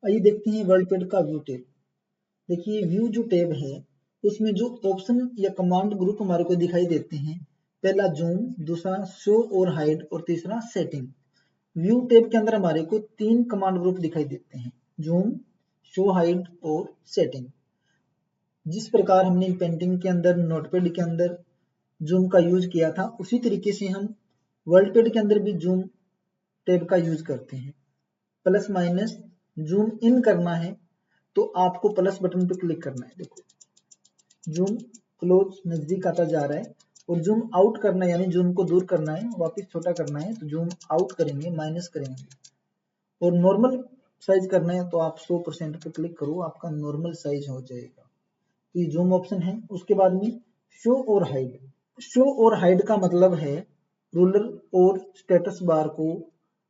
आइए देखते हैं वर्ल्ड पैड का व्यू टैब। देखिए व्यू जो टैब है उसमें जो ऑप्शन या कमांड ग्रुप हमारे को दिखाई देते हैं, पहला जूम, दूसरा शो और हाइड और तीसरा सेटिंग। व्यू टैब के अंदर हमारे को तीन कमांड ग्रुप दिखाई देते हैं, जूम, शो हाइड और सेटिंग। जिस प्रकार हमने पेंटिंग के अंदर नोटपैड के अंदर जूम का यूज किया था, उसी तरीके से हम वर्ल्ड पैड के अंदर भी जूम टैब का यूज करते हैं। प्लस माइनस जूम इन करना है तो आपको प्लस बटन पर क्लिक करना है। देखो जूम क्लोज नजदीक आता जा रहा है, और जूम आउट करना है यानी जूम को दूर करना है, वापस छोटा करना है तो जूम आउट करेंगे, माइनस करेंगे। और नॉर्मल साइज करना है तो आप 100% पे क्लिक करो, आपका नॉर्मल साइज हो जाएगा। तो ये जूम ऑप्शन है। उसके बाद में शो और हाइड। शो और हाइड का मतलब है रूलर और स्टेटस बार को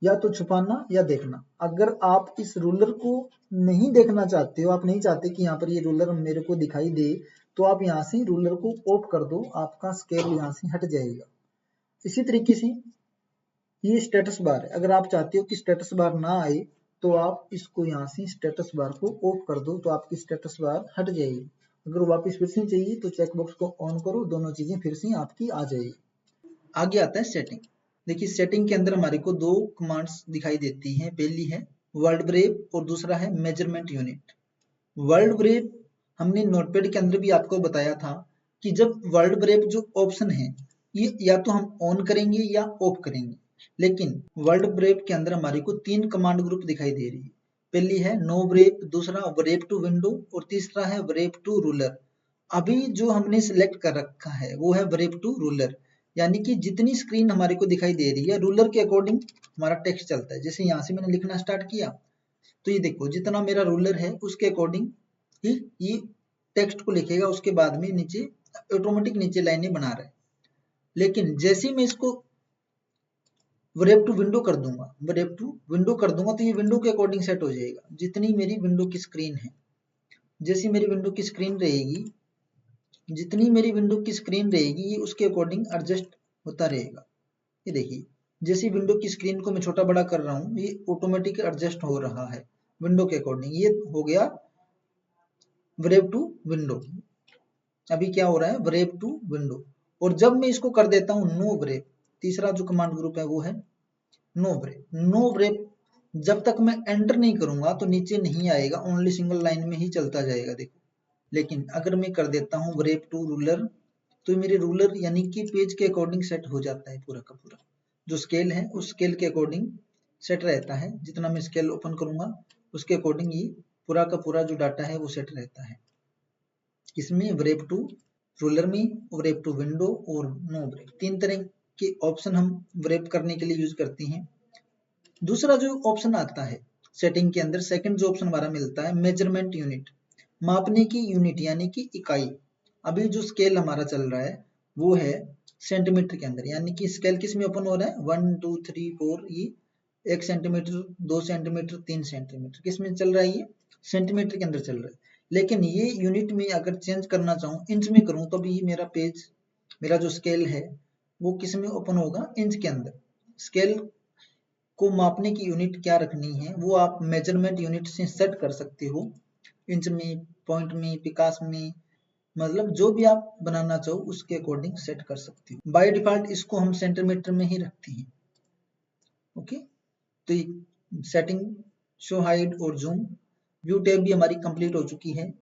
या तो छुपाना या देखना। अगर आप इस रूलर को नहीं देखना चाहते हो, आप नहीं चाहते कि यहाँ पर ये रूलर मेरे को दिखाई दे, तो आप यहाँ से रूलर को ऑफ कर दो, आपका स्केल यहाँ से हट जाएगा। इसी तरीके से ये स्टेटस बार है, अगर आप चाहते हो कि स्टेटस बार ना आए तो आप इसको यहाँ से स्टेटस बार को ऑफ कर दो, तो आपकी स्टेटस बार हट जाएगी। अगर वापस फिर से चाहिए तो चेकबॉक्स को ऑन करो, दोनों चीजें फिर से आपकी आ जाएगी। आगे आता है सेटिंग। देखिए सेटिंग के अंदर हमारे को दो कमांड्स दिखाई देती हैं, पहली है वर्ल्ड ब्रेव और दूसरा है मेजरमेंट यूनिट। वर्ल्ड ब्रेव हमने नोटपैड के अंदर भी आपको बताया था कि जब वर्ल्ड ब्रेव जो ऑप्शन है ये या तो हम ऑन करेंगे या ऑफ करेंगे, लेकिन वर्ल्ड ब्रेव के अंदर हमारे को तीन कमांड ग्रुप दिखाई दे रही है। पहली है नो ब्रेव, दूसरा ब्रेव टू विंडो और तीसरा है ब्रेव टू रूलर। अभी जो हमने सिलेक्ट कर रखा है वो है ब्रेव टू रूलर, यानी कि जितनी स्क्रीन हमारे को दिखाई दे रही है रूलर के अकॉर्डिंग हमारा टेक्स्ट चलता है। जैसे यहाँ से मैंने लिखना स्टार्ट किया तो ये देखो जितना मेरा रूलर है उसके अकॉर्डिंग ही ये टेक्स्ट को लिखेगा, उसके बाद में नीचे ऑटोमेटिक नीचे लाइनें बना रहा है। लेकिन जैसे ही मैं इसको ब्रेव टू विंडो कर दूंगा, ब्रेव टू विंडो कर दूंगा तो ये विंडो के अकॉर्डिंग सेट हो जाएगा। जितनी मेरी विंडो की स्क्रीन है, जैसी मेरी विंडो की स्क्रीन रहेगी, जितनी मेरी विंडो की स्क्रीन रहेगी ये उसके अकॉर्डिंग एडजस्ट होता रहेगा। ये देखिए जैसी विंडो की स्क्रीन को मैं छोटा बड़ा कर रहा हूँ ये ऑटोमेटिक एडजस्ट हो रहा है विंडो के अकॉर्डिंग। ये हो गया ब्रेव टू विंडो। अभी क्या हो रहा है ब्रेव टू विंडो। और जब मैं इसको कर देता हूँ नो ब्रेव, तीसरा जो कमांड ग्रुप है वो है नो ब्रेव। नो ब्रेव जब तक मैं एंटर नहीं करूंगा तो नीचे नहीं आएगा, ओनली सिंगल लाइन में ही चलता जाएगा। देखो लेकिन अगर मैं कर देता हूँ ब्रेव टू रूलर तो मेरे रूलर यानी कि पेज के अकॉर्डिंग सेट हो जाता है, पूरा का पूरा जो स्केल है उस स्केल के अकॉर्डिंग सेट रहता है। जितना मैं स्केल ओपन करूंगा उसके अकॉर्डिंग ये पूरा का पूरा जो डाटा है वो सेट रहता है। इसमें ब्रेव टू रूलर में ब्रेव टू विंडो और नो ब्रेव, तीन तरह के ऑप्शन हम ब्रेव करने के लिए यूज करते हैं। दूसरा जो ऑप्शन आता है सेटिंग के अंदर, सेकंड जो ऑप्शन हमारा मिलता है मेजरमेंट यूनिट, मापने की यूनिट यानी कि इकाई। अभी जो स्केल हमारा चल रहा है वो है सेंटीमीटर के अंदर, यानी कि स्केल किस में ओपन हो रहा है 1 2 3 4, ये 1 सेंटीमीटर 2 सेंटीमीटर 3 सेंटीमीटर किस में चल रहा है, ये सेंटीमीटर के अंदर चल रहा है। लेकिन ये यूनिट में अगर चेंज करना चाहूँ इंच में करूँ तो भी मेरा पेज, मेरा जो स्केल है वो किस में ओपन होगा, इंच के अंदर। स्केल को मापने की यूनिट क्या रखनी है वो आप मेजरमेंट यूनिट से सेट कर सकते हो, इंच में, पॉइंट में, पिकास में, मतलब जो भी आप बनाना चाहो उसके अकॉर्डिंग सेट कर सकते हो। बाय डिफॉल्ट इसको हम सेंटीमीटर में ही रखते हैं। ओके, तो ये सेटिंग, शो हाइड और जूम, व्यू टैब भी हमारी कंप्लीट हो चुकी है।